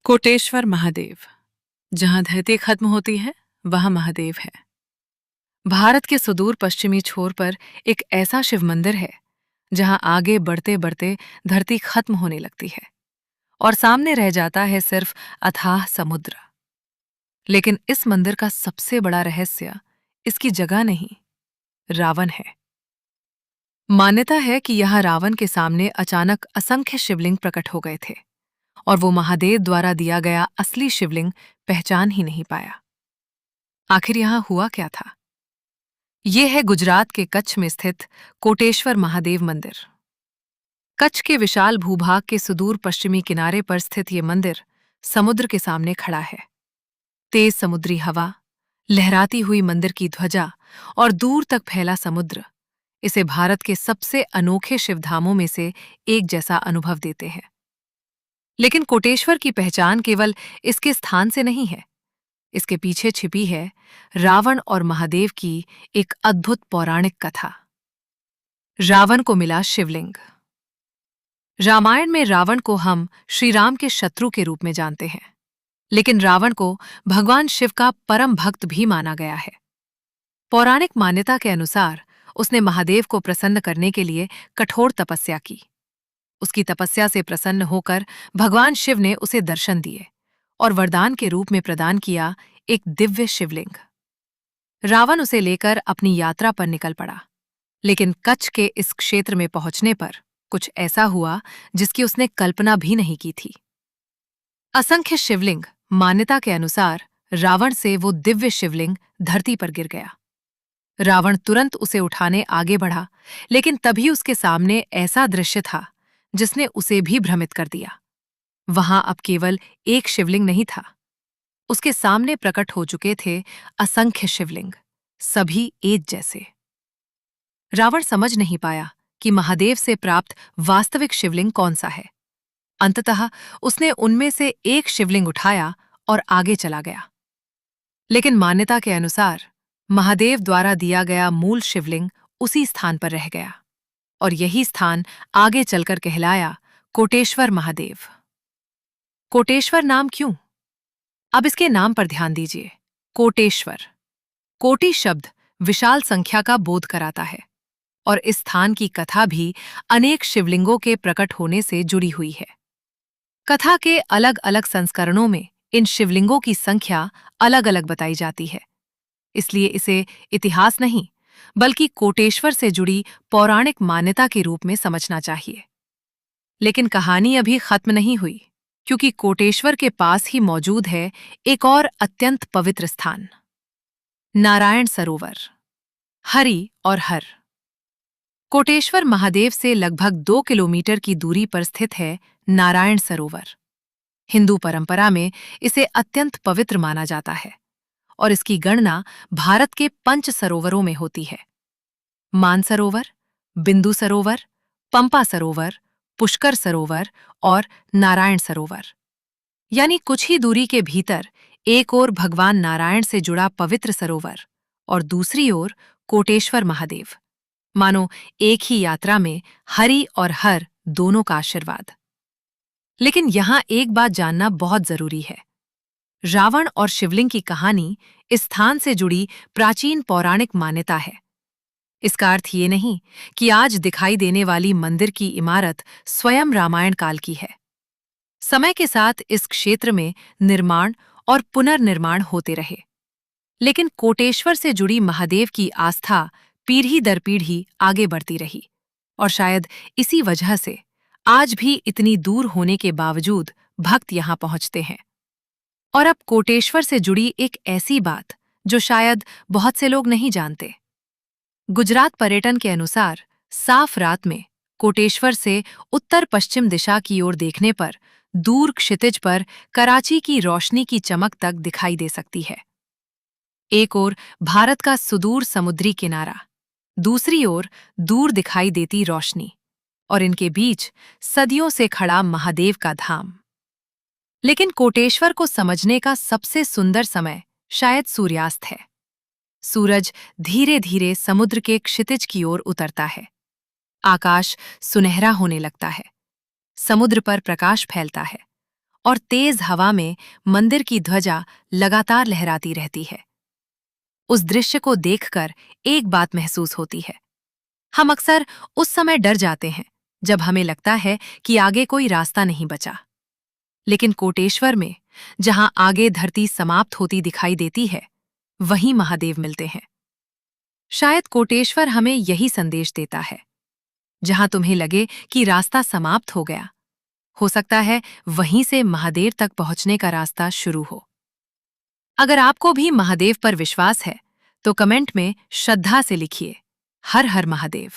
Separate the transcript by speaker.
Speaker 1: कोटेश्वर महादेव। जहां धरती खत्म होती है वहां महादेव है। भारत के सुदूर पश्चिमी छोर पर एक ऐसा शिव मंदिर है जहां आगे बढ़ते बढ़ते धरती खत्म होने लगती है और सामने रह जाता है सिर्फ अथाह समुद्र। लेकिन इस मंदिर का सबसे बड़ा रहस्य इसकी जगह नहीं, रावण है। मान्यता है कि यह रावण के सामने अचानक असंख्य शिवलिंग प्रकट हो गए थे और वो महादेव द्वारा दिया गया असली शिवलिंग पहचान ही नहीं पाया। आखिर यहां हुआ क्या था? ये है गुजरात के कच्छ में स्थित कोटेश्वर महादेव मंदिर। कच्छ के विशाल भूभाग के सुदूर पश्चिमी किनारे पर स्थित ये मंदिर समुद्र के सामने खड़ा है। तेज समुद्री हवा, लहराती हुई मंदिर की ध्वजा और दूर तक फैला समुद्र इसे भारत के सबसे अनोखे शिवधामों में से एक जैसा अनुभव देते हैं। लेकिन कोटेश्वर की पहचान केवल इसके स्थान से नहीं है। इसके पीछे छिपी है रावण और महादेव की एक अद्भुत पौराणिक कथा। रावण को मिला शिवलिंग। रामायण में रावण को हम श्री राम के शत्रु के रूप में जानते हैं, लेकिन रावण को भगवान शिव का परम भक्त भी माना गया है। पौराणिक मान्यता के अनुसार उसने महादेव को प्रसन्न करने के लिए कठोर तपस्या की। उसकी तपस्या से प्रसन्न होकर भगवान शिव ने उसे दर्शन दिए और वरदान के रूप में प्रदान किया एक दिव्य शिवलिंग। रावण उसे लेकर अपनी यात्रा पर निकल पड़ा, लेकिन कच्छ के इस क्षेत्र में पहुंचने पर कुछ ऐसा हुआ जिसकी उसने कल्पना भी नहीं की थी। असंख्य शिवलिंग, मान्यता के अनुसार रावण से वो दिव्य शिवलिंग धरती पर गिर गया। रावण तुरंत उसे उठाने आगे बढ़ा, लेकिन तभी उसके सामने ऐसा दृश्य था जिसने उसे भी भ्रमित कर दिया। वहां अब केवल एक शिवलिंग नहीं था, उसके सामने प्रकट हो चुके थे असंख्य शिवलिंग, सभी एक जैसे। रावण समझ नहीं पाया कि महादेव से प्राप्त वास्तविक शिवलिंग कौन सा है। अंततः उसने उनमें से एक शिवलिंग उठाया और आगे चला गया। लेकिन मान्यता के अनुसार महादेव द्वारा दिया गया मूल शिवलिंग उसी स्थान पर रह गया और यही स्थान आगे चलकर कहलाया कोटेश्वर महादेव। कोटेश्वर नाम क्यों? अब इसके नाम पर ध्यान दीजिए। कोटेश्वर, कोटि शब्द विशाल संख्या का बोध कराता है और इस स्थान की कथा भी अनेक शिवलिंगों के प्रकट होने से जुड़ी हुई है। कथा के अलग अलग संस्करणों में इन शिवलिंगों की संख्या अलग अलग बताई जाती है, इसलिए इसे इतिहास नहीं बल्कि कोटेश्वर से जुड़ी पौराणिक मान्यता के रूप में समझना चाहिए। लेकिन कहानी अभी खत्म नहीं हुई, क्योंकि कोटेश्वर के पास ही मौजूद है एक और अत्यंत पवित्र स्थान, नारायण सरोवर। हरि और हर। कोटेश्वर महादेव से लगभग 2 किलोमीटर की दूरी पर स्थित है नारायण सरोवर। हिंदू परंपरा में इसे अत्यंत पवित्र माना जाता है और इसकी गणना भारत के 5 सरोवरों में होती है: मानसरोवर, बिंदु सरोवर, पंपा सरोवर, पुष्कर सरोवर और नारायण सरोवर। यानी कुछ ही दूरी के भीतर एक ओर भगवान नारायण से जुड़ा पवित्र सरोवर और दूसरी ओर कोटेश्वर महादेव। मानो एक ही यात्रा में हरि और हर दोनों का आशीर्वाद। लेकिन यहां एक बात जानना बहुत जरूरी है। रावण और शिवलिंग की कहानी इस स्थान से जुड़ी प्राचीन पौराणिक मान्यता है। इसका अर्थ ये नहीं कि आज दिखाई देने वाली मंदिर की इमारत स्वयं रामायण काल की है। समय के साथ इस क्षेत्र में निर्माण और पुनर्निर्माण होते रहे, लेकिन कोटेश्वर से जुड़ी महादेव की आस्था पीढ़ी दर पीढ़ी आगे बढ़ती रही और शायद इसी वजह से आज भी इतनी दूर होने के बावजूद भक्त यहां पहुंचते हैं। और अब कोटेश्वर से जुड़ी एक ऐसी बात जो शायद बहुत से लोग नहीं जानते। गुजरात पर्यटन के अनुसार साफ रात में कोटेश्वर से उत्तर पश्चिम दिशा की ओर देखने पर दूर क्षितिज पर कराची की रोशनी की चमक तक दिखाई दे सकती है। एक ओर भारत का सुदूर समुद्री किनारा, दूसरी ओर दूर दिखाई देती रोशनी, और इनके बीच सदियों से खड़ा महादेव का धाम। लेकिन कोटेश्वर को समझने का सबसे सुंदर समय शायद सूर्यास्त है। सूरज धीरे धीरे समुद्र के क्षितिज की ओर उतरता है। आकाश सुनहरा होने लगता है, समुद्र पर प्रकाश फैलता है और तेज हवा में मंदिर की ध्वजा लगातार लहराती रहती है। उस दृश्य को देखकर एक बात महसूस होती है। हम अक्सर उस समय डर जाते हैं जब हमें लगता है कि आगे कोई रास्ता नहीं बचा। लेकिन कोटेश्वर में, जहां आगे धरती समाप्त होती दिखाई देती है, वहीं महादेव मिलते हैं। शायद कोटेश्वर हमें यही संदेश देता है। जहां तुम्हें लगे कि रास्ता समाप्त हो गया, हो सकता है वहीं से महादेव तक पहुंचने का रास्ता शुरू हो। अगर आपको भी महादेव पर विश्वास है, तो कमेंट में श्रद्धा से लिखिए, हर हर महादेव।